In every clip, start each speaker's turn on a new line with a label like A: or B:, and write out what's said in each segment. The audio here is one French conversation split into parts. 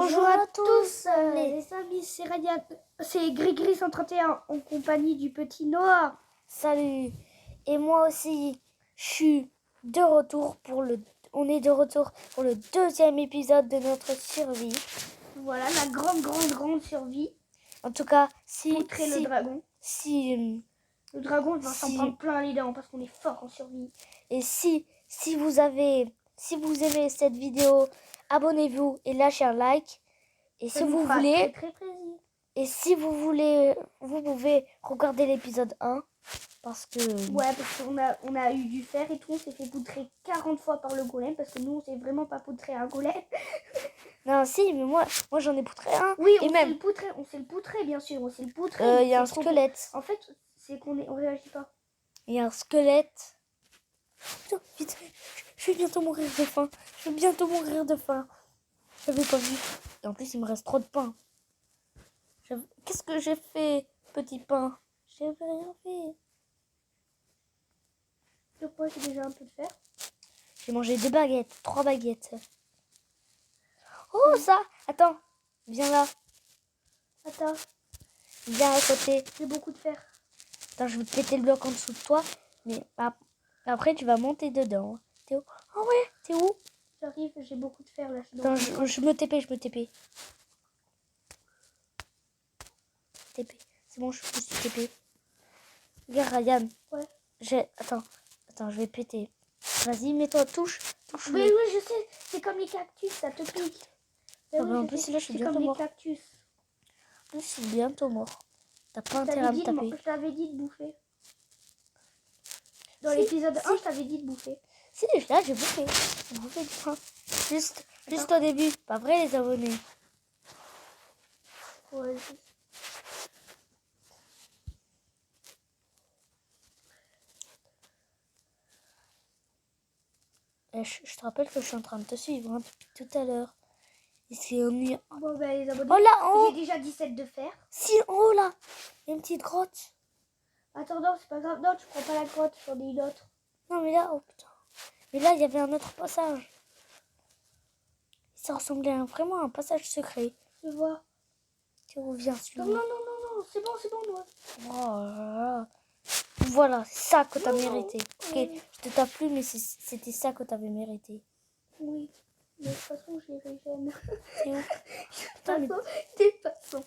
A: Bonjour à tous les amis, c'est Ryan, c'est Grégory 131 en compagnie du petit Noah.
B: Salut. Et moi aussi, je suis de retour on est de retour pour le deuxième épisode de notre survie.
A: Voilà, la grande survie.
B: En tout cas,
A: le dragon.
B: Le
A: dragon va s'en prendre plein les dents parce qu'on est fort en survie.
B: Et si vous aimez cette vidéo, abonnez-vous et lâchez un like. Et
A: Ça
B: si
A: nous
B: vous
A: fera
B: voulez,
A: très plaisir.
B: et si vous voulez, vous pouvez regarder l'épisode 1 parce que
A: on a eu du fer et tout, on s'est fait poutrer 40 fois par le golem parce que nous on s'est vraiment pas poutré un golem.
B: Non, si, mais moi j'en ai poutré un.
A: Oui,
B: et
A: on
B: même
A: s'est le poutré bien sûr, on s'est le poutré.
B: il y a un squelette.
A: En fait, c'est on réagit pas.
B: Il y a un squelette. Putain, vite, je vais bientôt mourir de faim. J'avais pas vu. Et en plus, il me reste trop de pain. Qu'est-ce que j'ai fait, petit pain? J'ai rien fait.
A: Donc moi j'ai déjà un peu de fer.
B: J'ai mangé 3 baguettes. Oh, ça! Attends, viens là.
A: Attends,
B: Viens à côté.
A: j'ai beaucoup de fer.
B: Attends, je vais te péter le bloc en dessous de toi. Mais après, tu vas monter dedans. T'es où? Oh ouais, t'es où?
A: J'arrive, j'ai beaucoup de fer là.
B: Attends, je me TP. C'est bon, je me suis TP. Regarde, Ryan.
A: Ouais.
B: Attends, je vais péter. Vas-y, mets-toi, touche.
A: Oui, je sais. C'est comme les cactus, ça te pique.
B: En plus, là, je suis bientôt mort.
A: C'est comme les cactus.
B: En plus, je suis bientôt mort. T'as pas intérêt à me taper.
A: Je t'avais dit de bouffer. Dans l'épisode 1, je t'avais dit de bouffer.
B: Si, là, j'ai bouffé. J'ai bouffé du pain. Juste au début. Pas vrai, les abonnés.
A: Ouais,
B: Je te rappelle que je suis en train de te suivre depuis tout à l'heure. Et c'est ennuyant.
A: Bon, ben, les abonnés.
B: Oh là,
A: j'ai déjà 17 de fer.
B: Si, en haut là. Il y a une petite grotte.
A: Attends, non, c'est pas grave. Non, tu prends pas la grotte, j'en ai une autre.
B: Non, mais là, oh putain. Mais là, il y avait un autre passage. Ça ressemblait vraiment à un passage secret.
A: Je vois.
B: Tu reviens sur
A: Non, c'est bon, moi.
B: Oh là là. Voilà, c'est ça que t'as mérité. Ok, je te tape plus, mais c'était ça que t'avais mérité.
A: Oui, mais de toute façon, je les régène.
B: C'est où?
A: De toute façon.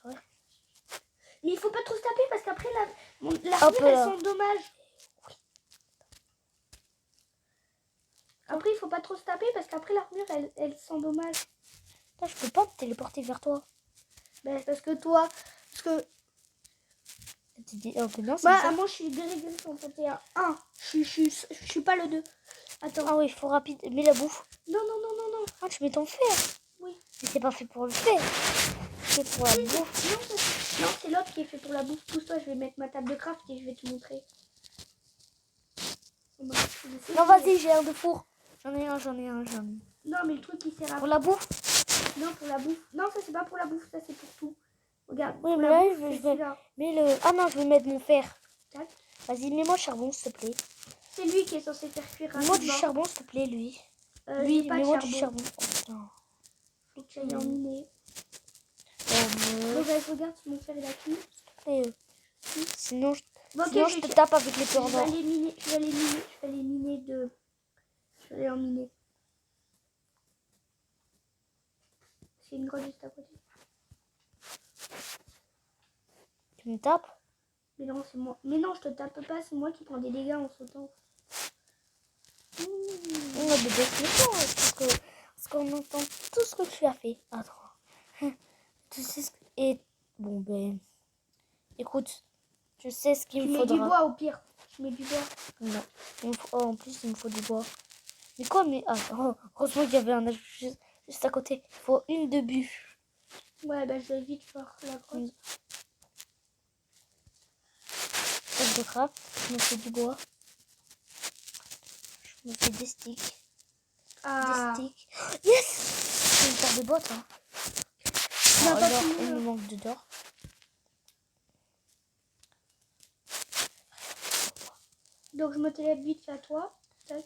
B: Ouais.
A: Mais il faut pas trop se taper parce qu'après, l'armure, elle s'endommage. Après, il faut pas trop se taper parce qu'après, l'armure, elle s'endommage.
B: Là, je peux pas me téléporter vers toi.
A: Ben, parce que toi, moi, je suis Grégory 131. Je suis pas le 2. Attends.
B: Ah oui, il faut rapide. Mets la bouffe.
A: Non.
B: Ah, tu mets ton fer.
A: Oui.
B: Mais c'est pas fait pour le fer. C'est pour la bouffe.
A: Non, c'est l'autre qui est fait pour la bouffe. Pousse-toi, je vais mettre ma table de craft et je vais te montrer.
B: Non, vas-y, j'ai un de four. J'en ai un.
A: Non, mais le truc qui sert à...
B: Pour la bouffe?
A: Non, pour la bouffe. Non, ça c'est pas pour la bouffe, ça c'est pour tout. Regarde.
B: Oui, mais là, je vais... Mais ah non, je vais mettre mon fer.
A: Tac.
B: Vas-y, mets-moi le charbon, s'il te plaît.
A: C'est lui qui est censé faire cuire rapidement.
B: Mets-moi du charbon, s'il te plaît, lui. Mets-moi du charbon. Oh, putain.
A: Faut que tu ailles en miner. Regarde si mon fer il a cuit.
B: Sinon, je te tape avec les peurs d'or.
A: Je vais aller en miner. C'est une grotte juste à côté.
B: Tu me tapes?
A: Mais non, c'est moi. Mais non, je te tape pas, c'est moi qui prends des dégâts en sautant.
B: On a des dégâts parce qu'on entend tout ce que tu as fait. Attends. Tu sais ce que... Et bon, ben... Écoute, je sais ce qu'il me faudra.
A: Tu mets du bois au pire. Je mets du bois.
B: Non. En plus, il me faut du bois. Mais quoi, mais... Ah, heureusement qu'il y avait un âge juste à côté. Il faut une de bûche.
A: Ouais, bah je vais vite faire la grotte.
B: De craft, je me fais du bois. Je me fais des sticks.
A: Ah.
B: Des sticks. Yes! Je vais me faire des bottes, hein. Alors, il me manque de d'or.
A: Donc je me télève vite à toi. Tac.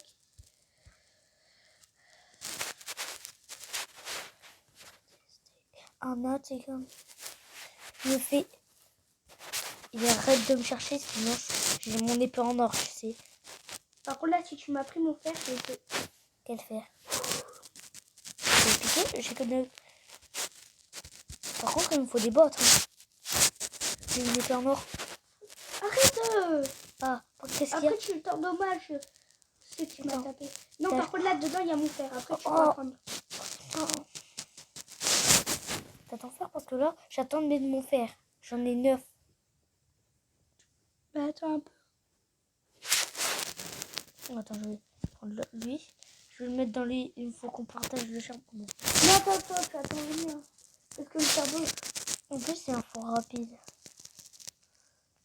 B: un autre, c'est comme... Il me fait... Il arrête de me chercher, sinon j'ai mon épée en or, tu sais.
A: Par contre, là, si tu m'as pris mon fer, je peux...
B: Quel fer? J'ai piqué, j'ai que 9. Par contre, il me faut des bottes. Hein. J'ai une épée en or.
A: Arrête.
B: Ah, qu'est-ce qu'il y a?
A: Après, tu t'endommages. C'est que tu m'as
B: Attends.
A: tapé. Non,
B: T'as-
A: par contre, là, dedans, il y a mon fer. Après, tu
B: Oh.
A: pourras prendre.
B: Oh. T'as ton fer parce que là, j'attends de mettre mon fer. J'en ai 9.
A: Bah, attends un peu.
B: Attends, je vais prendre lui. Je vais le mettre dans lui. Il faut qu'on partage le charbon.
A: Non, attends, tu attends venir. Parce que le charbon...
B: En plus, c'est un four rapide.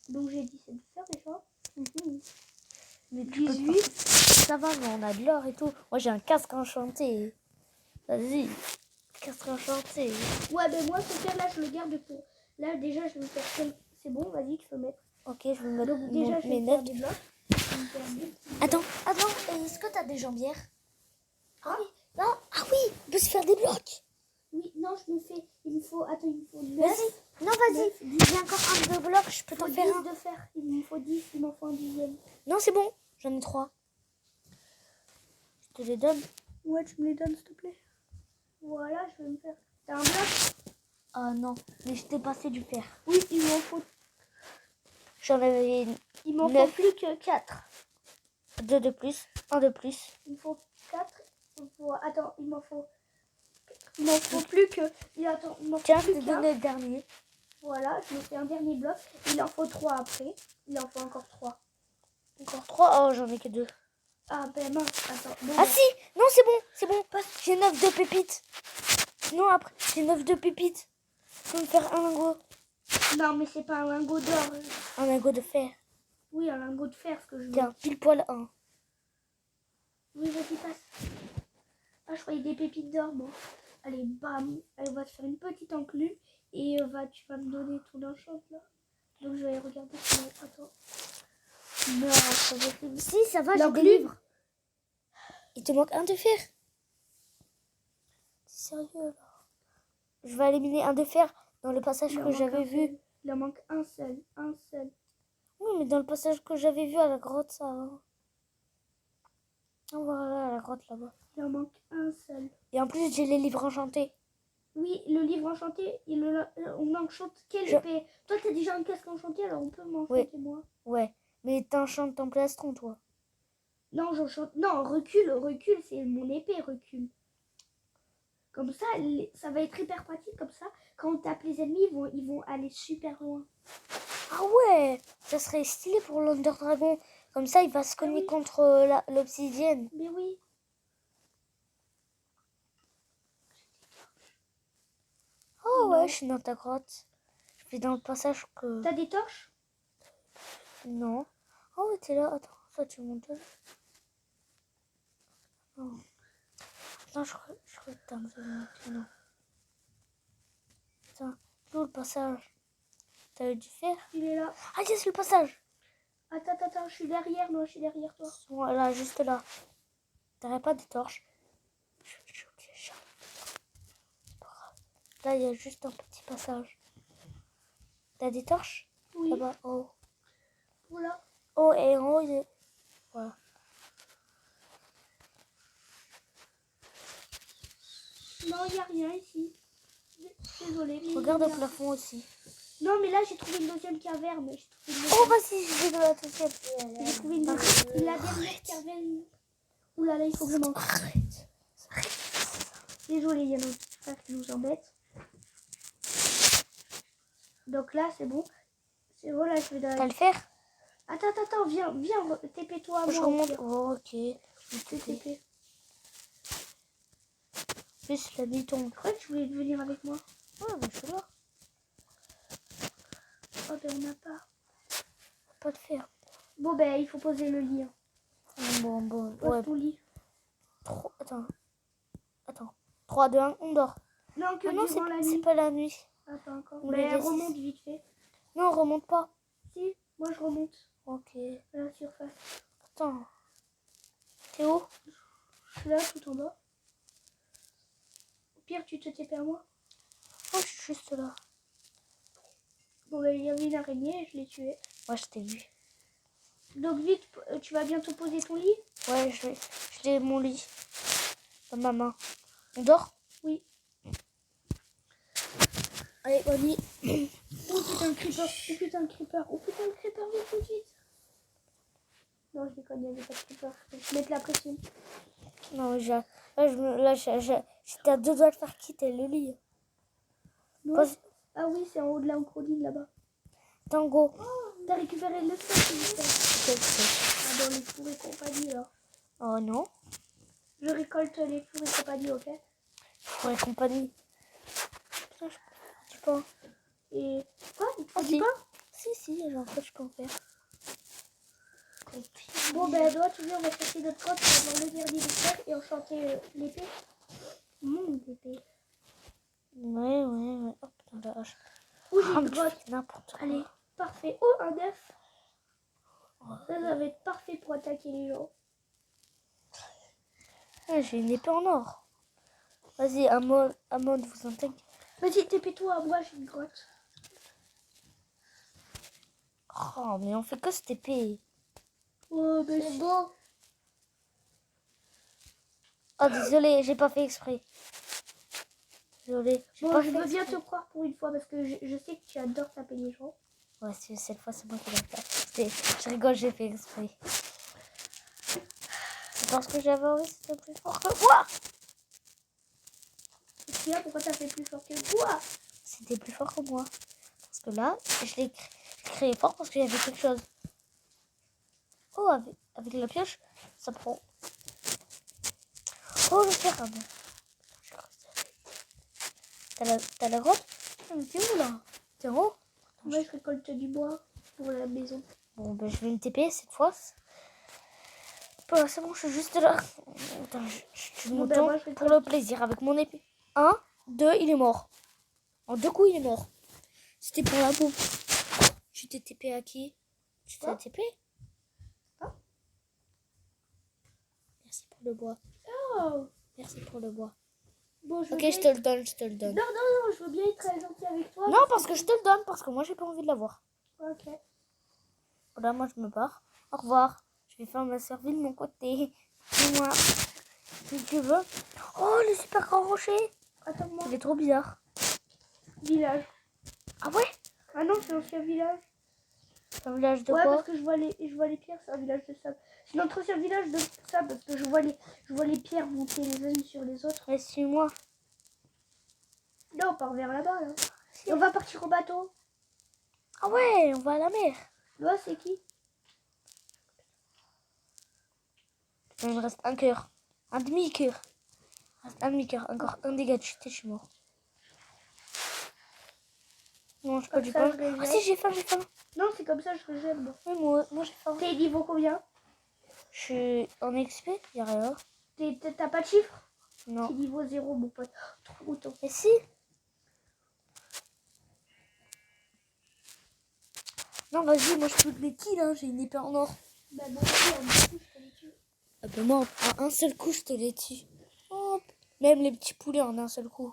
A: Donc, j'ai 17 de fer déjà.
B: Mais
A: 18.
B: Ça va, mais on a de l'or et tout. Moi, j'ai un casque enchanté. Vas-y. Casque enchanté.
A: Ouais, ben moi, ce fer-là, je le garde pour... Là, déjà, je vais me faire... C'est bon, vas-y, tu peux mettre.
B: Ok, je vais mettre
A: Donc, déjà, je vais
B: mes
A: me faire
B: notes.
A: des blocs. Je vais me faire des-
B: Attends. Est-ce que t'as des jambières?
A: Ah
B: oui. Non. Ah oui, on peut se faire des blocs.
A: Oui, non, je me fais... Il me faut... Attends, il me faut 9.
B: Vas-y. Non, vas-y. J'ai encore un de blocs. Je peux
A: Il me
B: t'en
A: faut
B: faire
A: 10
B: un.
A: de fer. Il me faut 10, il m'en faut un 10e.
B: Non, c'est bon. J'en ai 3. Je te les donne.
A: Ouais, tu me les donnes, s'il te plaît. Voilà, je vais me faire... T'as un bloc?
B: Ah non, mais je t'ai passé du fer.
A: Oui, il m'en faut...
B: J'en avais
A: Il m'en faut
B: 9.
A: plus que 4.
B: 2 de plus. 1 de plus.
A: Il me faut 4. Attends, il m'en faut... Il m'en faut plus que... Attends, il m'en faut
B: Tiens, je
A: plus
B: t'ai
A: qu'un.
B: donné le dernier.
A: Voilà, je me fais un dernier bloc. Il en faut 3 après. Il en faut encore 3.
B: Encore 3. Oh, j'en ai que 2.
A: Ah ben mince, attends. Bon,
B: Ah
A: ben,
B: si, non, c'est bon. J'ai 9 de pépites. Non, après, j'ai 9 de pépites. Je peux me faire un lingot.
A: non, mais c'est pas un lingot d'or.
B: Un lingot de fer.
A: Oui, un lingot de fer, ce que je veux.
B: Tiens, pile poil 1.
A: Oui, vas-y, passe. Ah, je croyais des pépites d'or, bon. Allez, bam. Allez, on va te faire une petite enclume. Et tu vas me donner ton enchant, là. Donc, je vais aller regarder sinon. Attends.
B: Non, ça va. Si, ça va, j'ai des
A: L'enclume.
B: livres. Il te manque un de fer. T'es sérieux, là? Je vais éliminer un de fer dans le passage
A: Il en
B: que
A: manque
B: j'avais
A: un
B: vu.
A: seul. Il en manque un seul. Un seul.
B: Oui, mais dans le passage que j'avais vu à la grotte, ça. Oh, voilà, la grotte là-bas.
A: Il en manque un seul.
B: Et en plus, j'ai les livres enchantés.
A: Oui, le livre enchanté, on enchante quelle épée? Toi, t'as déjà un casque enchanté, alors on peut m'enchanter, moi.
B: Ouais, mais t'enchantes ton plastron, toi.
A: Non, j'enchante. Non, recule, c'est mon épée, recule. Comme ça, ça va être hyper pratique, comme ça. Quand on tape les ennemis, ils vont aller super loin.
B: Ah ouais, ça serait stylé pour l'Under Dragon. Comme ça, il va se cogner
A: oui.
B: contre l'obsidienne.
A: Mais oui.
B: Oh
A: Non.
B: ouais, je suis dans ta grotte. Je vais dans le passage que...
A: T'as des torches?
B: Non. Oh ouais, t'es là. Attends, ça tu montes là. Non. Non, je crois que t'as un peu monté, non. Attends, où le passage? T'as eu du fer?
A: Il est là.
B: Ah yes, le passage.
A: Attends, je suis derrière, moi, je suis derrière toi.
B: Voilà, juste là. T'aurais pas de torches? J'ai oublié ça. C'est pas grave. Là, il y a juste un petit passage. T'as des torches?
A: Oui.
B: Là-bas, oh.
A: Voilà.
B: Oh, et en haut, il est... Voilà.
A: Non, il n'y a rien ici. Désolée. mais
B: Regarde
A: il
B: au
A: y a-
B: plafond aussi.
A: Non, mais là, j'ai trouvé une deuxième caverne. J'ai trouvé une
B: Oh,
A: deuxième-
B: vas-y, je vais dans la deuxième.
A: J'ai trouvé une deuxième. La dernière caverne. Ouh là là, il faut que je mange.
B: Arrête.
A: Désolée, il y a notre frère qui nous embête. Donc là, c'est bon. C'est bon, là, je vais dans
B: T'as
A: la...
B: le fer?
A: Attends, viens, TP-toi à
B: Je
A: moi.
B: remonte.
A: au pire.
B: Oh, ok.
A: TP.
B: Plus la nuit tombe.
A: Je crois que tu voulais venir avec moi.
B: Ouais, mais je suis là.
A: Oh, ben, on n'a pas.
B: Pas de fer.
A: Bon, ben, il faut poser le lit. Hein.
B: Bon.
A: Pose
B: Ouais.
A: ton lit.
B: Attends. 3, 2, 1, on dort.
A: Non, que
B: Ah non,
A: durant la
B: c'est
A: nuit.
B: pas la nuit.
A: Attends, encore.
B: On
A: Ben,
B: les laisse.
A: remonte vite fait.
B: Non, on remonte pas.
A: Si, moi, je remonte
B: Ok.
A: à la surface.
B: Attends. T'es où?
A: Je suis là, tout en bas. Au pire, tu te TP à moi.
B: Oh, je suis juste là.
A: Bon, bah, il y avait une araignée et je l'ai tuée.
B: Ouais, je t'ai vu.
A: Donc vite, tu vas bientôt poser ton lit?
B: Ouais, j'ai mon lit dans ma main. On dort?
A: Oui.
B: Allez, on lit.
A: Oh putain, le creeper. Oh putain, le creeper. Oh putain, le creeper, vite, vite, vite. Non, je déconne, il n'y avait pas de creeper. Faut que je mette la pression.
B: Non, j'étais à 2 doigts de faire quitter le lit.
A: Non. Ah oui, c'est en haut de la crocodile là-bas.
B: Tango.
A: T'as récupéré le stuff,
B: Quel truc?
A: ah, dans les fours et compagnie là.
B: Oh non.
A: Je récolte les fours et compagnie, ok?
B: Pour les compagnies. Putain, je dis pas.
A: Et quoi? Il te faut
B: Ah,
A: du
B: si.
A: pain?
B: Si, en fait, je peux en faire.
A: Bon, ben, toi, tu viens, on va chercher notre grotte pour avoir le dernier de fer et enchanter l'épée. L'épée.
B: Ouais. Oh putain, la hache.
A: Où j'ai
B: Ah,
A: une
B: mais tu
A: grotte.
B: fais n'importe quoi.
A: Allez, parfait. Oh, un œuf. Ça va être parfait pour attaquer les gens.
B: Ouais, j'ai une épée en or. Vas-y, Amon, vous entendez?
A: Vas-y, TP-toi à moi, j'ai une grotte.
B: Oh, mais on fait que cette épée.
A: Oh, ben,
B: C'est beau. Oh, désolé, j'ai pas fait exprès. Désolé, j'ai
A: bon,
B: pas
A: je
B: fait
A: veux bien
B: exprès.
A: te croire pour une fois parce que je sais que tu adores taper les gens.
B: Ouais, cette fois, c'est moi qui l'ai fait. Je rigole, j'ai fait exprès. C'est parce que j'avais envie, c'était plus fort que moi.
A: Et puis là, pourquoi t'as fait plus fort que toi?
B: C'était plus fort que moi. Parce que là, je l'ai créé fort parce qu'il y avait quelque chose. Oh, avec la pioche, ça prend. Oh, le fer. T'as la grotte? Mais t'es où là? T'es en haut?
A: Moi, je récolte du bois pour la maison.
B: Bon, ben je vais me TP cette fois. Bon, c'est bon, je suis juste là. Attends, je tue le
A: Bon, ben,
B: mouton
A: moi, je récolte.
B: pour le plaisir avec mon épée. 1, 2, il est mort. En 2 coups, il est mort. C'était pour la bouffe. Tu t'es TP à qui? Tu t'es
A: Quoi?
B: TP?
A: Hein?
B: Merci pour le bois.
A: Oh!
B: Merci pour le bois.
A: Bon, je veux
B: Ok,
A: bien
B: je te le donne, je te le donne.
A: Non, je veux bien être très gentil avec toi.
B: Non, parce que je te le donne, parce que moi, j'ai pas envie de l'avoir.
A: Ok.
B: Voilà, moi, je me barre. Au revoir. Je vais faire ma survie de mon côté. Dis-moi, si tu veux. Oh, le super grand rocher.
A: Attends-moi.
B: Il est trop bizarre.
A: Village.
B: Ah ouais?
A: Ah non, c'est l'ancien village.
B: C'est un village de
A: Ouais,
B: quoi?
A: parce que je vois les pierres, c'est un village de sable. C'est notre ancien village de sable parce que je vois les pierres monter les unes sur les autres.
B: Mais suis-moi.
A: Là, on part vers là-bas, là. Et on va partir au bateau.
B: Ah ouais, on va à la mer.
A: Là, c'est qui?
B: Il me reste un cœur. Un demi-cœur. Il me reste un demi-cœur. Encore un dégât de chute et je suis mort. Non, je peux
A: Comme
B: du
A: ça,
B: pain.
A: je régène.
B: Ah si, j'ai faim, j'ai faim.
A: Non, c'est comme ça, je régène, moi.
B: Oui, moi j'ai faim.
A: T'es niveau combien?
B: Je suis en XP, y'a rien.
A: T'as pas de chiffre?
B: Non.
A: T'es niveau 0, mon pote. Trop tôt.
B: Mais si. Non, vas-y, moi je peux te les kills, hein. J'ai une épée en or.
A: Bah, bon, en coup, je te les tue.
B: Ah bah moi, en un seul coup, je te les tue. Hop. Même les petits poulets en un seul coup.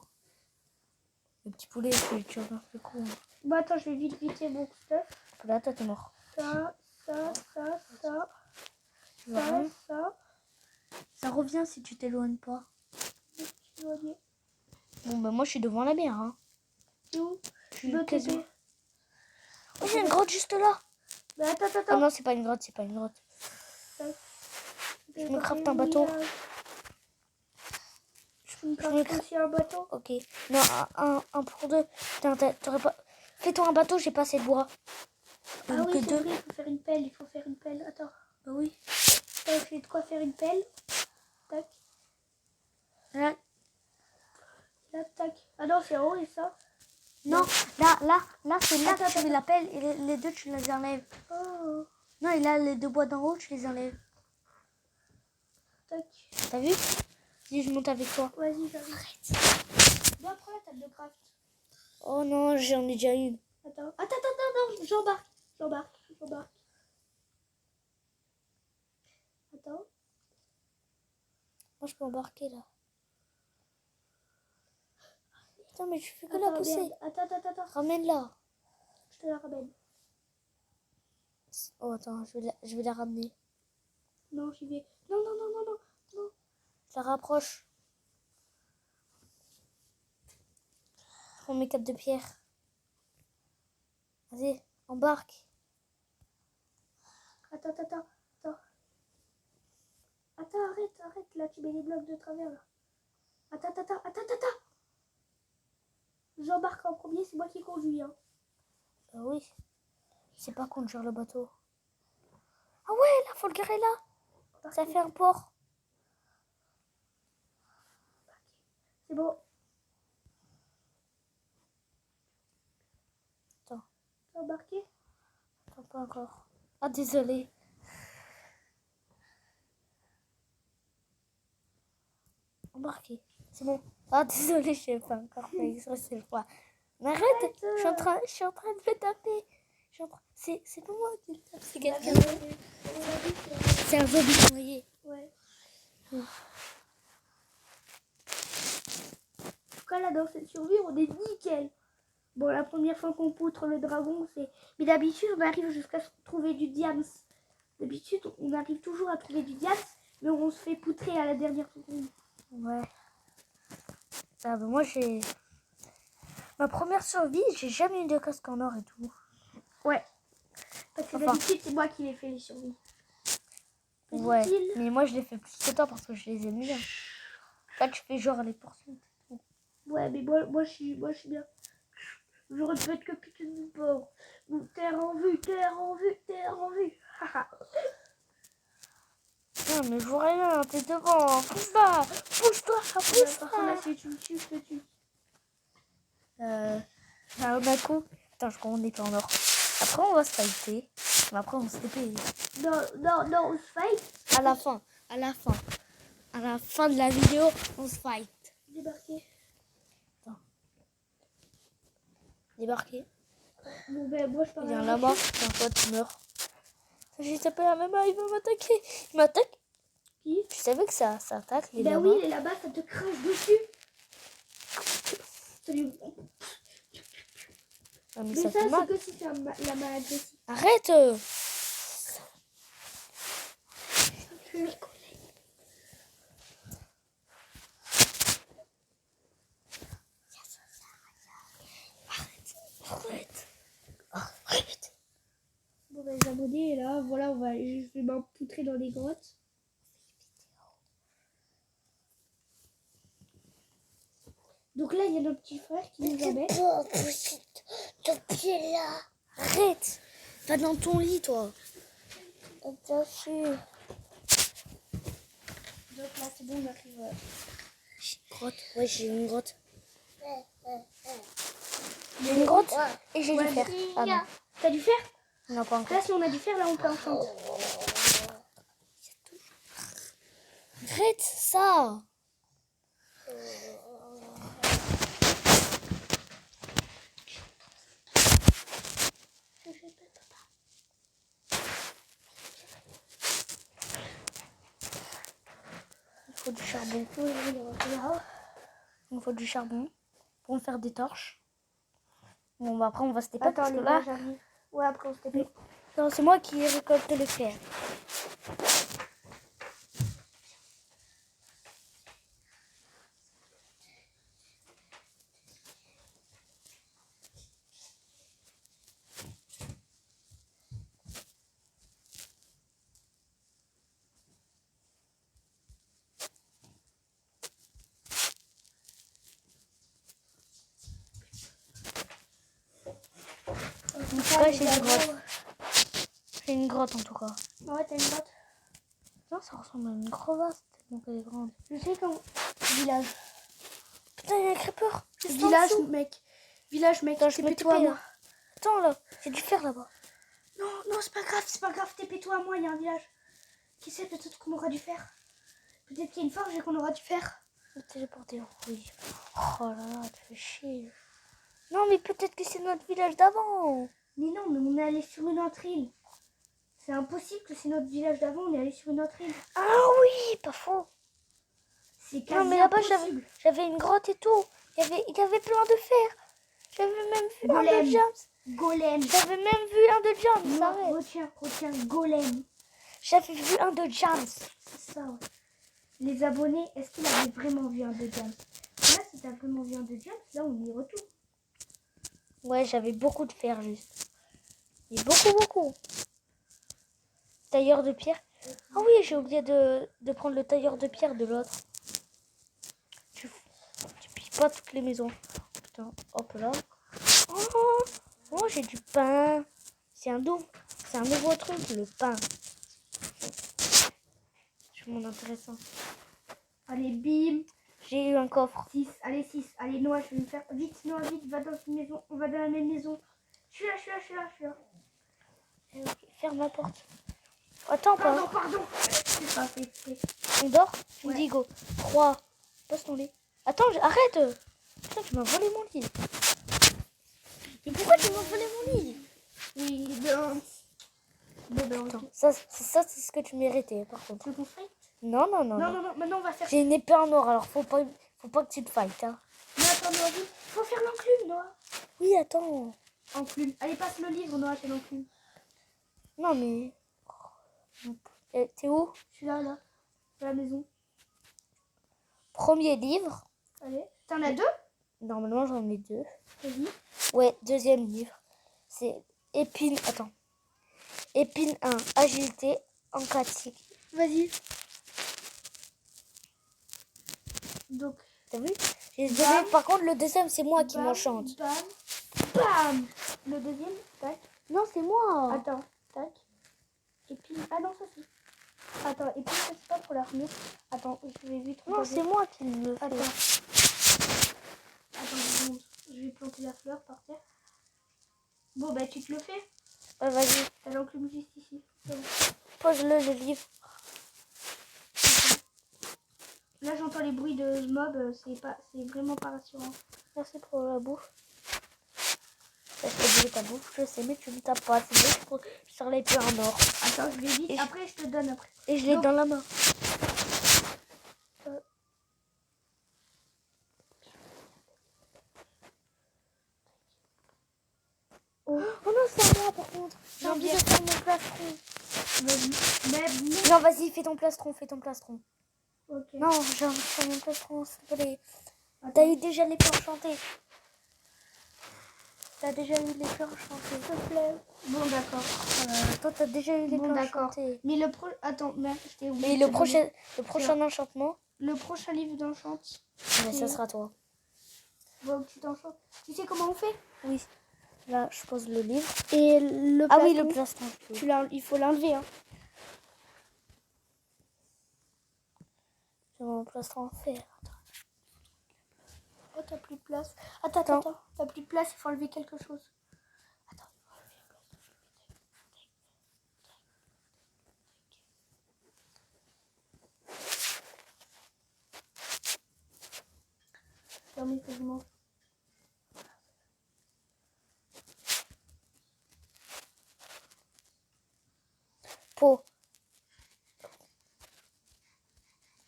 B: Les petits poulets, je peux les tuer en un seul coup.
A: Bah, attends, je vais vite vider mon stuff.
B: Là, toi, t'es mort.
A: Ça.
B: Tu vois rien.
A: Ça.
B: Ça revient si tu t'éloignes pas.
A: Éloigné.
B: Bon, bah moi, je suis devant la mer, hein.
A: C'est où?
B: Je suis
A: Deux
B: quasiment...
A: TP.
B: Oh, j'ai une grotte juste là.
A: Bah, attends.
B: Ah non, c'est pas une grotte, c'est pas une grotte. Je me crafte un bateau.
A: Je me crafte aussi un bateau.
B: Ok. Non, un pour deux. Putain, t'aurais pas... Fais-toi un bateau, j'ai pas assez de bois.
A: Ah
B: Donc,
A: oui, c'est
B: deux.
A: vrai, il faut faire une pelle. Attends.
B: Bah oui.
A: J'ai de quoi faire une pelle. Tac.
B: Là,
A: Tac. Ah non, c'est en haut et ça.
B: non, là, c'est là
A: Attends,
B: que tu mets la pelle et les deux, tu les enlèves.
A: Oh.
B: Non, et là, les deux bois d'en haut, tu les enlèves.
A: Tac.
B: T'as vu? Si je monte avec toi.
A: Vas-y, j'arrive. Bon, prends la table de craft.
B: Oh non, j'en ai déjà une.
A: Attends, non, j'embarque. Attends.
B: Moi, je peux embarquer là. Putain, mais je fais que la
A: Attends,
B: pousser.
A: merde. Attends.
B: Ramène-la.
A: Je te la ramène.
B: Oh, attends, je vais la ramener.
A: Non, j'y vais. Non.
B: Je la rapproche. Je prends mes 4 de pierre. Vas-y, embarque.
A: Attends. Attends, arrête. Là, tu mets les blocs de travers, là. Attends. J'embarque en premier, c'est moi qui conduis, hein.
B: Bah oui. C'est pas conduire le bateau. Ah ouais, là, faut le garer là. Ça fait un port.
A: C'est bon.
B: Attends.
A: T'as embarqué?
B: Attends, pas encore. Ah, désolé. Embarqué. C'est bon. Ah, désolé, je sais pas encore fait exprès cette fois. Mais arrête, je suis en train de me taper. C'est pas moi qui le tape, c'est quelqu'un d'autre. C'est un zombie noyé.
A: Ouais. En tout cas, là, dans cette survie, on est nickel. Bon, la première fois qu'on poutre le dragon, c'est... Mais d'habitude, on arrive jusqu'à trouver du diams. D'habitude, on arrive toujours à trouver du diams, mais on se fait poutrer à la dernière seconde.
B: Ouais. Ah, bah moi, j'ai... Ma première survie, j'ai jamais eu de casque en or et tout.
A: Ouais. Parce que
B: Enfin.
A: d'habitude, c'est moi qui les fais les survies.
B: Ouais,
A: Petite île.
B: mais moi, je l'ai fait plus que toi parce que je les aime bien. Là, tu fais genre les poursuites.
A: Ouais, mais moi, je suis bien. Je répète que putain de bord. Terre en vue. Haha.
B: Non, mais je vois rien, t'es devant. Pousse-toi.
A: Par contre, là, si tu me tues, je te tue.
B: D'un coup. Attends, je crois qu'on est en or. Après, on va se fighter. Mais après, on se TP.
A: Non, on se fight.
B: À la fin. À la fin de la vidéo, on se fight. Débarquer.
A: Bon, ben, moi, je pars
B: Il y
A: à
B: a
A: la
B: un lama.
A: voiture.
B: D'un fois, tu meurs. J'ai tapé la maman, il va m'attaquer. Il m'attaque.
A: Qui?
B: Tu savais que ça attaque les
A: Ben
B: lamas?
A: oui, les là-bas, ça te crache dessus. Salut.
B: Ah, mais
A: Mais
B: ça
A: ça,
B: fait mal.
A: c'est que si c'est la maladie.
B: Arrête. Arrête.
A: Bon, ben, les abonnés, et là, voilà, je vais m'empoutrer dans les grottes. Donc là, il y a notre petit frère qui nous emmène.
B: Ton pied là. Arrête. Va dans ton lit, toi.
A: Bien sûr. Donc là, c'est bon, on arrive.
B: Grotte. Ouais, j'ai une grotte. J'ai une grotte et j'ai du fer. Ah non,
A: T'as du fer?
B: on n'a pas encore.
A: Là, si on a du fer, là, on peut enchanter.
B: Arrête ça. Il faut du charbon. Il faut du charbon pour faire des torches. Bon, bah après, on va se taper parce que là...
A: j'arrive. Ouais, après, on se TP.
B: Non, c'est moi qui récolte le fer. En tout cas, j'ai une grotte. J'ai une grotte en tout cas.
A: Ouais, t'as une grotte.
B: Non, ça ressemble à une crevasse tellement qu'elle est grande.
A: Je sais quand. Village.
B: Putain, il y a un creeper.
A: Village, mec.
B: Attends, je me
A: TP-toi à
B: TP
A: moi.
B: là. Attends là, j'ai du fer là-bas.
A: Non, c'est pas grave, TP-toi à moi, il y a un village. Qui sait, peut-être qu'on aura du fer. Peut-être qu'il y a une forge et qu'on aura du fer.
B: Je vais téléporter, oui. Oh là là, tu fais chier. Non, mais peut-être que c'est notre village d'avant.
A: Mais non, mais on est allé sur une autre île. C'est impossible que c'est notre village d'avant, on est allé sur une autre île.
B: Ah oui, pas faux.
A: C'est
B: Non,
A: quasi
B: mais là-bas,
A: impossible.
B: j'avais une grotte et tout. Il y avait plein de fer. J'avais même vu un
A: Golem.
B: de James.
A: Golem.
B: J'avais même vu un de James.
A: Non,
B: Arrête.
A: retiens. Golem.
B: J'avais vu un de James.
A: C'est ça, ouais. Les abonnés, est-ce qu'il avait vraiment vu un de James? Là, si t'as vraiment vu un de James, là, on y retourne.
B: Ouais, j'avais beaucoup de fer juste. Et beaucoup. Tailleur de pierre. Ah oui, j'ai oublié de prendre le tailleur de pierre de l'autre. Tu pilles pas toutes les maisons. Putain, hop là. Oh, j'ai du pain. C'est un nouveau truc, le pain. C'est mon intéressant.
A: Allez, bim.
B: J'ai eu un coffre.
A: 6. Allez, 6. Allez, Noah, je vais me faire. Vite, Noah, vite, va dans une maison. On va dans la même maison. Je suis là.
B: Ok, ferme la porte. Attends,
A: Pardon.
B: pas.
A: C'est pas fait.
B: On dort? Tu me
A: Ouais.
B: dis go. 3. Passe ton lit. Attends, arrête. Putain, tu m'as volé mon lit. Mais pourquoi tu m'as volé mon lit?
A: Oui, bien. Bon,
B: Attends, ça c'est ce que tu méritais par contre.
A: Tu veux qu'on fight?
B: Non.
A: Non, maintenant on va faire.
B: J'ai une épée en or, alors faut pas que tu te fights. Hein.
A: Mais attends, Noah, vite. Faut faire l'enclume, Noah.
B: Oui, attends.
A: Enclume. Allez, passe le livre, Noah, c'est l'enclume.
B: Non, mais. T'es où?
A: Je suis là, à la maison.
B: Premier livre.
A: Allez. T'en as 2?
B: Normalement, j'en ai 2.
A: Vas-y.
B: Ouais, deuxième livre. C'est épine. Attends. Épine 1, agilité, encratique.
A: Vas-y. Donc.
B: T'as vu? J'ai
A: Bam.
B: donné. Par contre, le deuxième, c'est moi qui
A: Bam,
B: m'enchante.
A: Bam. Le deuxième, tac.
B: Non, c'est moi.
A: Attends, tac. Et puis, ah non, ça c'est. Attends, et puis ça c'est pas pour la remettre. Attends, je vais vite
B: Non,
A: regarder.
B: c'est moi qui le fais.
A: Attends, 2 secondes. Je vais planter la fleur par terre. Bon, bah tu te le fais.
B: Ouais, vas-y.
A: T'as l'enclume juste ici. C'est bon.
B: Pose-le livre.
A: Là, j'entends les bruits de mobs. C'est vraiment pas rassurant.
B: Merci pour la bouffe. Je t'ai donné ta bouffe, je sais, mais tu ne tapes pas. C'est bon, je sors l'épée en or.
A: Attends, je vais vite.
B: Et
A: après, je te donne après.
B: Et je l'ai
A: Donc-
B: dans la main. Oh non, c'est à moi par contre. J'ai envie de faire mon plastron.
A: Mais
B: Non, vas-y, fais ton plastron.
A: ok.
B: Non, j'ai envie de faire mon plastron, s'il te plaît.
A: Attends.
B: T'as eu déjà l'épée enchantée. T'as déjà eu l'épée enchantée. S'il te plaît.
A: Bon, d'accord.
B: Toi, t'as déjà eu l'épée
A: Bon, d'accord.
B: enchantée.
A: Mais attends, merde, je t'ai oublié.
B: Et
A: de te donner.
B: le prochain enchantement,
A: Le prochain livre d'enchante.
B: mais ça sera toi.
A: Bon, tu t'enchantes. Tu sais comment on fait?
B: Oui. Là, je pose le livre.
A: Et le
B: Ah oui, le plastron.
A: il faut l'enlever. Hein.
B: J'ai mon plastron en fer.
A: Oh, t'as plus de place. Attends. T'as plus de place, il faut enlever quelque chose. Attends, il faut enlever le plastron. Fermez, faut que je mange.
B: Peau.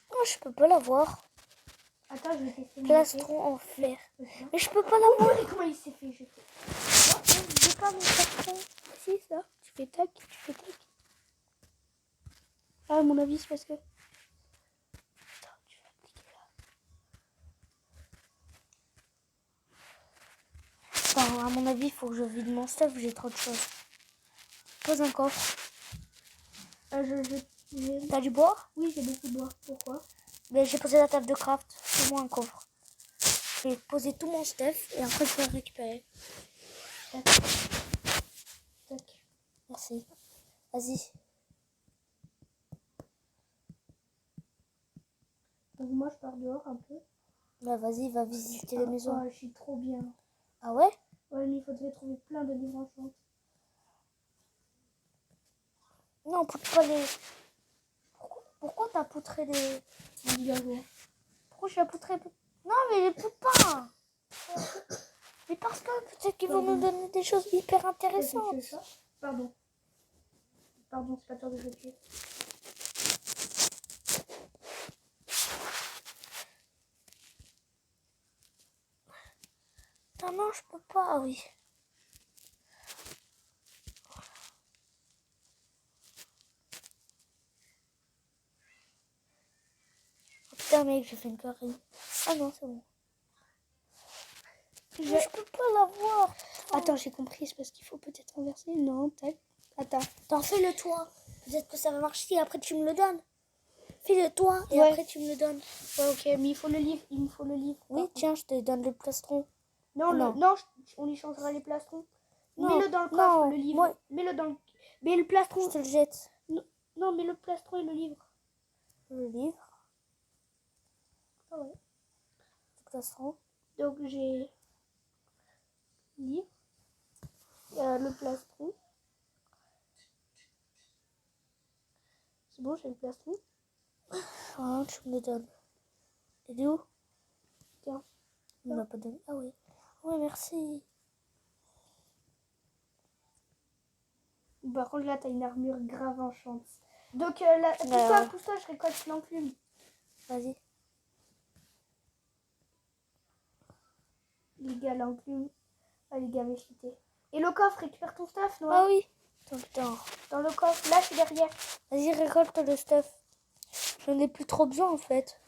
B: Oh, je peux pas l'avoir.
A: Attends, je vais tester.
B: Plastron en fer.
A: mon
B: Mais je peux pas l'avoir.
A: Regardez comment il s'est fait. Je fais.
B: J'ai pas mon plastron.
A: Si, ça. Tu fais tac. Ah, à mon avis, c'est parce que. Attends, tu vas appliquer là.
B: Attends, à mon avis, il faut que je vide mon stuff. J'ai trop de choses. Pose un coffre. T'as du bois?
A: Oui, j'ai beaucoup de bois. Pourquoi?
B: Ben, j'ai posé la table de craft. Fais-moi un coffre. Je vais poser tout mon stuff et après je vais le récupérer.
A: Tac. Tac.
B: Merci. Vas-y.
A: Donc, moi, je pars dehors un peu.
B: Bah, vas-y, va visiter les maisons.
A: Oh, je suis trop bien.
B: Ah ouais?
A: Ouais, mais il faudrait trouver plein de livres enchantés.
B: Non, poutre pas les... Pourquoi t'as poutré les...
A: Villageois.
B: Pourquoi je l'ai poutré? Non, mais les poutre pas. Mais parce que peut-être qu'ils vont nous donner des choses hyper intéressantes.
A: C'est ça. Pardon, c'est pas toi que je tue.
B: non, je peux pas. Ah oui. Oh, putain, mec, j'ai fait une connerie. Ah non, c'est bon. Je peux pas l'avoir.
A: Attends, j'ai compris, c'est parce qu'il faut peut-être renverser. Non, tac. Attends.
B: Attends, fais-le toi. Peut-être que ça va marcher et après tu me le donnes. Fais-le toi et
A: Ouais.
B: après tu me le donnes.
A: Ouais, ok, mais il faut le livre. Il me faut le livre.
B: Oui, tiens, je te donne le plastron.
A: Non,
B: non.
A: non, on lui changera les plastrons.
B: Non,
A: Mets-le dans le coffre,
B: non,
A: le livre.
B: moi-
A: Mets-le dans le... Mais le plastron...
B: Je te le jette.
A: Non, mais le plastron et le livre.
B: Le livre,
A: Ah ouais.
B: le plastron.
A: Donc j'ai... Livre. Le plastron. C'est bon, j'ai le plastron.
B: Ah, tu me le donnes. Il est où?
A: Tiens.
B: Il m'a pas donné. Ah oui. Ouais, merci.
A: Par contre, là, t'as une armure grave enchante. Donc, là, pousse-toi, je récolte l'enclume.
B: Vas-y.
A: Les gars, l'enclume. Ah, les gars, m'échiter. Et le coffre, récupère ton stuff, non?
B: Ah oui. Attends, putain.
A: Dans le coffre, là, je suis derrière.
B: Vas-y, récolte le stuff. J'en ai plus trop besoin en fait.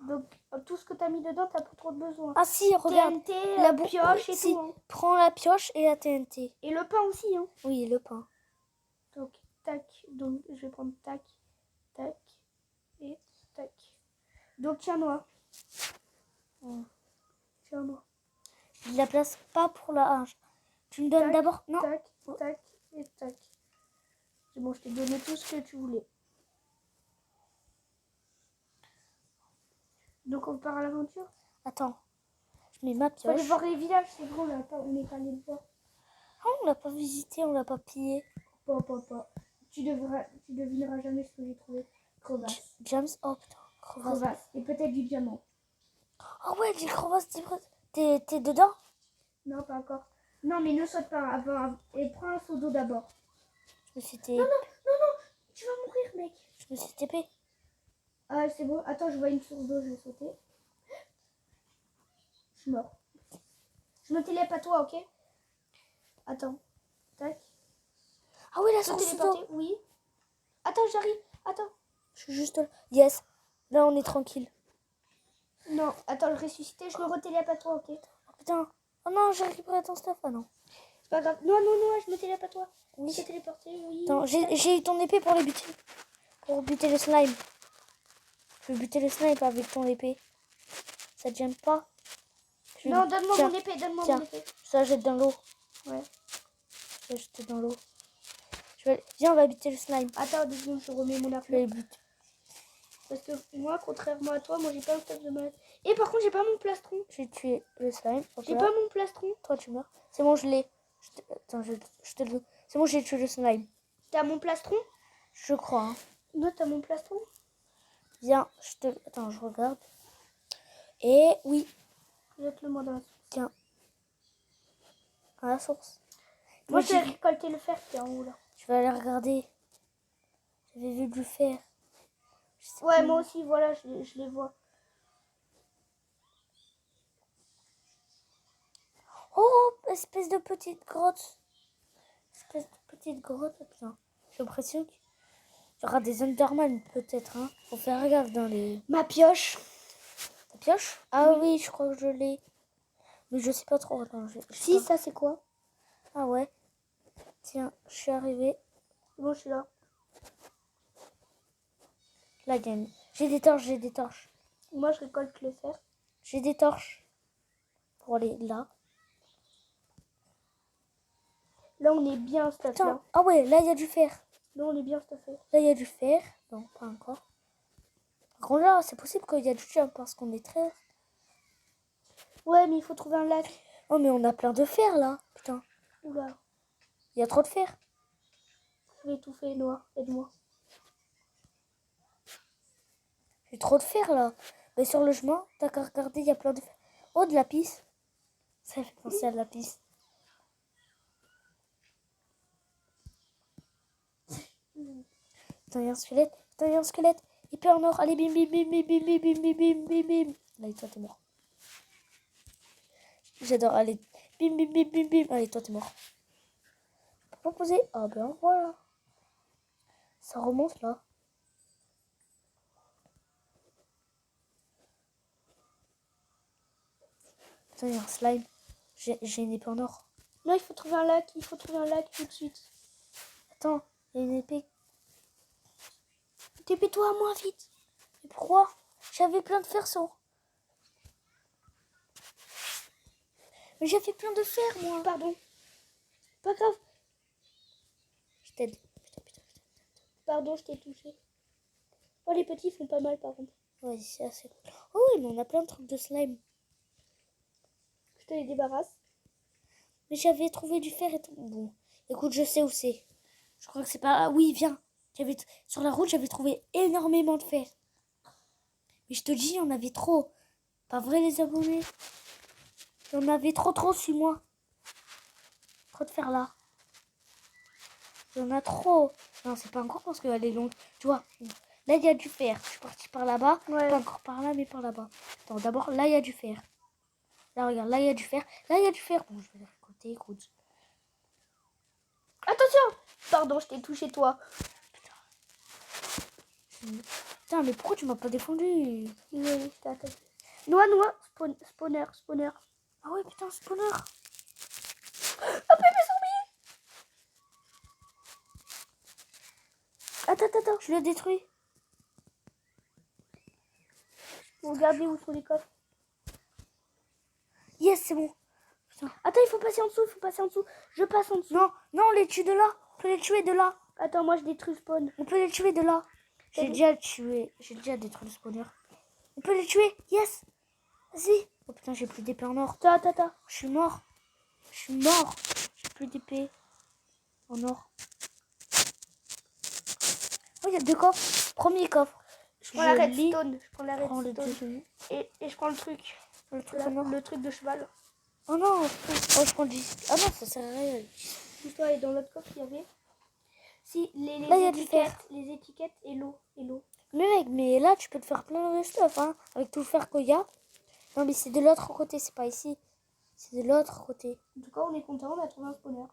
A: Donc, tout ce que t'as mis dedans, t'as pas trop de besoin.
B: Ah si, regarde.
A: TNT,
B: La
A: pioche et
B: si.
A: tout. Hein.
B: Prends la pioche et la TNT.
A: Et le pain aussi, hein.
B: Oui, le pain.
A: Donc, tac. Donc, je vais prendre tac, tac et tac. Donc, tiens-moi. Tiens-moi.
B: Je la place pas pour la hache. Tu me donnes
A: Tac,
B: d'abord. Non.
A: Tac, tac et tac. C'est bon, je t'ai donné tout ce que tu voulais. Donc, on part à l'aventure.
B: Attends. Je mets ma
A: Faut aller
B: pioche.
A: voir les villages, c'est bon, là. On n'est pas allé le voir.
B: Ah, on l'a pas visité, on l'a pas pillé.
A: Pas. Tu devineras jamais ce que j'ai trouvé. Crevasse.
B: James, oh putain. Crevasse.
A: Crevasse. Et peut-être du diamant.
B: Ah ouais, j'ai crevasse. T'es dedans?
A: Non, pas encore. Non, mais ne saute pas avant. Et prends un seau d'eau d'abord.
B: Je me suis TP.
A: Non, tu vas mourir, mec.
B: Je me suis TP.
A: Ah, c'est bon. Attends, je vois une source d'eau, je vais sauter. Je suis mort. Je me télép à toi, ok? Attends. Tac.
B: Ah oui, la
A: Je peux
B: source d'eau.
A: téléporter? Oui. Attends, j'arrive. Attends.
B: Je suis juste là. Yes. Là, on est tranquille.
A: Non, attends, le ressusciter, je me retélép à toi, ok?
B: Oh putain. Oh non, j'ai récupéré ton stuff. Ah non.
A: C'est pas grave. Non, je me télép à toi.
B: Oui.
A: Je t'ai téléporté, oui.
B: Attends, j'ai eu ton épée pour les buter. Pour buter le slime. Je vais buter le slime avec ton épée. Ça te gêne pas?
A: Non, donne-moi
B: Tiens,
A: mon épée, donne-moi
B: tiens.
A: mon épée.
B: Ça jette dans l'eau.
A: Ouais.
B: Je vais jeter dans l'eau. Viens, on va buter le slime.
A: Attends, 2 secondes, je remets mon
B: Je vais
A: armure.
B: le buter.
A: Parce que moi, contrairement à toi, moi j'ai pas un stuff de malade. Et par contre, j'ai pas mon plastron.
B: J'ai tué le slime. Hop
A: J'ai
B: là.
A: pas mon plastron.
B: Toi, tu meurs. C'est bon, je l'ai. Attends, je te le donne. C'est bon, j'ai tué le slime.
A: T'as mon plastron?
B: Je crois. Hein.
A: Non, t'as mon plastron?
B: Viens, Attends, je regarde. Et oui.
A: Jette-le moi dans la source.
B: Tiens. À la source.
A: Moi, je vais récolter le fer qui est en haut là.
B: Je vais aller regarder. J'avais vu du fer.
A: Ouais, moi aussi, voilà, je les vois.
B: Oh, espèce de petite grotte. Espèce de petite grotte. Putain, j'ai l'impression qu'il y aura des Enderman peut-être. Hein. Faut faire gaffe dans les...
A: Ma pioche.
B: Ta pioche? Ah oui, je crois que je l'ai. Mais je sais pas trop. Attends, je sais
A: Si,
B: pas.
A: ça c'est quoi?
B: Ah ouais. Tiens, je suis arrivée.
A: Bon, je suis là.
B: Là, il y a une... J'ai des torches.
A: Moi, je récolte le fer.
B: J'ai des torches. Pour aller là.
A: Là, on est bien stuffé.
B: Putain. Ah ouais, là, il y a du fer.
A: Là, on est bien stuffé.
B: Là, il y a du fer. Non, pas encore. Par contre, là, c'est possible qu'il y a du jump parce qu'on est très...
A: Ouais, mais il faut trouver un lac.
B: Oh, mais on a plein de fer, là. Putain.
A: Oula.
B: Il y a trop de fer.
A: Je vais étouffer, Noah. Aide-moi.
B: J'ai trop de fer, là. Mais sur le chemin, t'as qu'à regarder, il y a plein de fer. Oh, de la pisse. Ça fait penser à de la pisse. Putain, il y a un squelette. Putain, il y a un squelette. Hyper en or. Allez, bim, bim, bim, bim, bim, bim, bim, bim, bim, bim, bim. Là, toi, t'es mort. J'adore. Allez, Bim, bim, bim, bim, bim. Allez, toi, t'es mort. Je peux pas poser. Ah ben voilà. Ça remonte là. Putain, il y a un slime. J'ai une épée en or.
A: Non, il faut trouver un lac. Il faut trouver un lac tout de suite.
B: Attends, il y a une épée.
A: Dépêche-toi, moi, vite.
B: Mais pourquoi? J'avais plein de fer sur. Mais j'avais plein de fer, moi.
A: Pardon. Pas grave.
B: Je t'aide. Putain.
A: Pardon, je t'ai touché. Oh, les petits font pas mal, par contre.
B: Ouais, c'est assez cool. Oh oui, mais on a plein de trucs de slime.
A: Je te les débarrasse.
B: Mais j'avais trouvé du fer et tout. Bon, écoute, je sais où c'est. Je crois que c'est pas... Ah oui, viens. Sur la route, j'avais trouvé énormément de fer. Mais je te dis, il y en avait trop. Pas vrai, les abonnés? Il y en avait trop, suis-moi. Trop de fer là. Il y en a trop. Non, c'est pas encore parce qu'elle est longue. Tu vois, là, il y a du fer. Je suis partie par là-bas.
A: Ouais.
B: Pas encore par là, mais par là-bas. Attends, d'abord, là, il y a du fer. Là, regarde, là, il y a du fer. Là, il y a du fer. Bon, je vais le récolter, écoute.
A: Attention. Pardon, je t'ai touché, toi.
B: Putain, mais pourquoi tu m'as pas défendu?
A: Désolée, je t'ai attaqué. Spawner.
B: Ah ouais, putain, spawner.
A: Après mes zombies. Attends.
B: Je l'ai détruit.
A: Regardez où sont les coffres.
B: Yes, c'est bon. Putain.
A: Attends, il faut passer en dessous. Je passe en dessous.
B: Non, on les tue de là. On peut les tuer de là.
A: Attends, moi je détruis spawn.
B: On peut les tuer de là. J'ai déjà détruit le spawner. On peut les tuer. Yes. Vas-y. Oh putain, j'ai plus d'épée en or.
A: Attends.
B: Je suis mort. J'ai plus d'épée en or. Oh, il y a 2 coffres. Premier coffre.
A: Je prends la
B: lis.
A: redstone.
B: Prends le
A: redstone.
B: deuxième.
A: Et je prends le truc.
B: Le truc en or.
A: Le truc de cheval.
B: Oh non. Je prends le disque. Ah non, ça sert à rien.
A: Pousse-toi, et dans l'autre coffre, il y avait. Si,
B: Là, il y a du fer.
A: Les étiquettes et l'eau.
B: Mais mec, mais là, tu peux te faire plein de stuff, hein. Avec tout le fer qu'il y a. Non, mais c'est de l'autre côté, c'est pas ici. C'est de l'autre côté.
A: En tout cas, on est content, on a trouvé un spawner.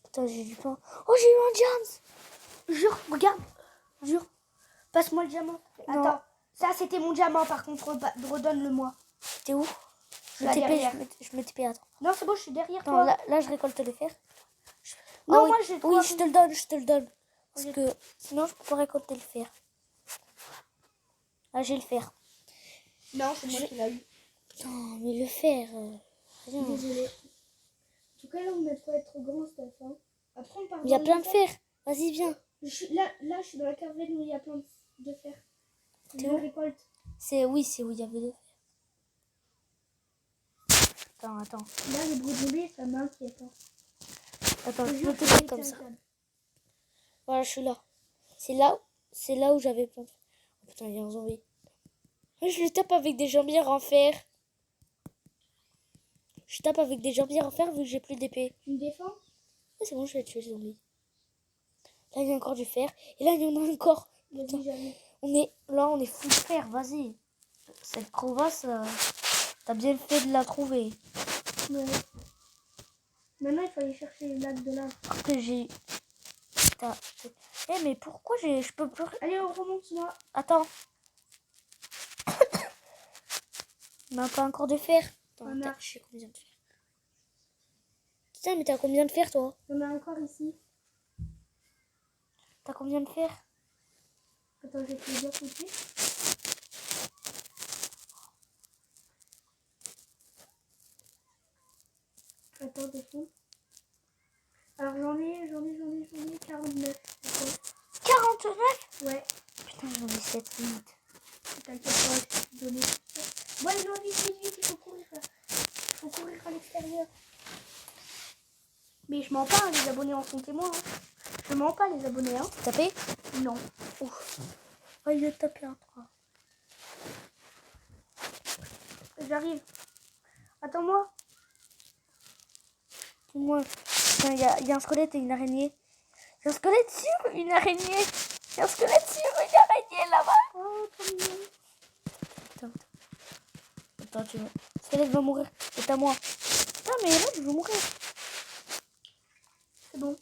B: Putain, j'ai du pain. Oh, j'ai eu un diamant.
A: Jure, regarde. Jure. Passe-moi le diamant.
B: Non.
A: Attends. Ça, c'était mon diamant, par contre. Redonne-le-moi.
B: T'es où?
A: Là, derrière.
B: Je me TP, attends.
A: Non, c'est bon, je suis derrière
B: Attends,
A: toi.
B: là, je récolte le fer.
A: Non,
B: oui.
A: moi, j'ai
B: Oui, je te le donne. Parce
A: Ok.
B: que sinon, je peux pas récolter le fer. Ah, j'ai le fer.
A: Non, c'est moi qui l'ai eu.
B: Putain, mais le fer... rien.
A: Désolée. En tout cas, là, on a de quoi être grand, cette fin. Après, on part
B: Il y a
A: dans
B: plein
A: le
B: de fer. Vas-y, viens.
A: Là, je suis dans la caravane où il y a plein de fer.
B: T'es
A: Je
B: où?
A: récolte.
B: C'est où il y avait le fer. Attends.
A: Là, les bruits de zombies, ça m'inquiète.
B: Attends, je
A: Je
B: me
A: fais
B: TP
A: des
B: comme ça.
A: cancans.
B: Voilà, je suis là. C'est là où j'avais plein de... Oh putain, il y a un zombie. Je le tape avec des jambières en fer. Je tape avec des jambières en fer vu que j'ai plus d'épée.
A: Tu me défends?
B: Ah, c'est bon, je vais tuer le zombie. Là, il y a encore du fer. Et là, il y en a encore.
A: Vas-y, j'arrive.
B: On est full fer, vas-y. Cette crevasse, t'as bien fait de la trouver.
A: Ouais. Maintenant, il faut aller chercher les lacs de lave.
B: Après, j'ai... Eh, mais pourquoi je peux plus...
A: Allez, on remonte, moi.
B: Attends. On n'a pas encore de fer. Attends,
A: On a.
B: je sais combien de fer. Putain, mais t'as combien de fer, toi?
A: Il y en a encore ici.
B: T'as combien de fer?
A: Attends, je vais te le dire tout de suite. Attends, 2 secondes. Alors, j'en ai 49.
B: 49?
A: Ouais.
B: Putain, j'en ai 7 minutes.
A: T'inquiète pas, je vais te donner tout ça. Bon, allez, non, vite, il faut courir. Il faut courir à l'extérieur. Mais je mens pas, hein, les abonnés en sont témoins. Hein. Je mens pas, les abonnés. Hein.
B: Tapé?
A: Non.
B: Ouf. Oh, il a tapé un 3.
A: J'arrive. Attends-moi.
B: Moi, il y a un squelette et une araignée. Il y a un squelette sur une araignée. Il y a un squelette sur une araignée là-bas.
A: Oh, trop mignon.
B: Attends, le squelette va mourir. C'est à moi. Putain, mais là, je veux mourir.
A: C'est bon.